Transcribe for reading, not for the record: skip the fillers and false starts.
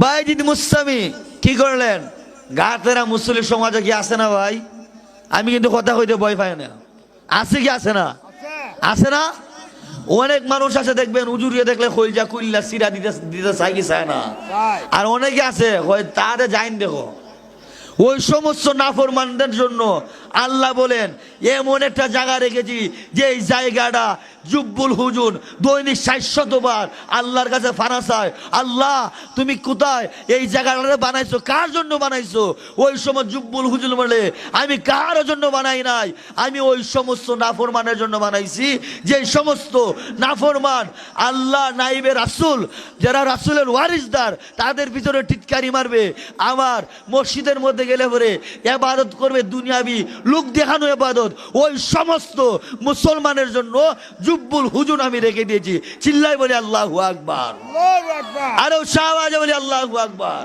বাইজিদ মুস্তামি কি করলেন? গাতেরা মুসলিম সমাজে কি আছে না ভাই? আমি কিন্তু কথা কইতে ভয় পাই না। আছে কি আছে না? আছে না? অনেক মানুষ আছে দেখবেন উজুরিয়ে দেখলে কইজা কুইল্লা সিরা দিতে দিতে চাই কি চায় না। আর অনেকে আছে তারে যাইন দেখো ওই সমস্ত নাফরমানদের জন্য আল্লাহ বলেন এমন একটা জায়গা রেখেছি যে এই জায়গাটা জুব্বুল হুজুর দৈনিক ৬০০ বার আল্লাহর কাছে ফানা চায়, আল্লাহ তুমি কোথায় এই জায়গাটা বানাইছো, কার জন্য বানাইছো? ওই সময় জুব্বুল হুজুর বলে আমি কারো জন্য বানাই নাই, আমি ওই সমস্ত নাফরমানের জন্য বানাইছি যে সমস্ত নাফরমান আল্লাহ নাইবে রাসূল যারা রাসূলের ওয়ারিসদার তাদের ভিতরে টিটকারি মারবে, আমার মসজিদের মধ্যে গেলে পরে ইবাদত করবে দুনিয়াবি লোক দেখানো ইবাদত, ওই সমস্ত মুসলমানের জন্য জুব্বুল হুজুর আমি রেখে দিয়েছি। চিল্লাই বলে আল্লাহু আকবার, আরো শাহবাজে বলে আল্লাহু আকবার।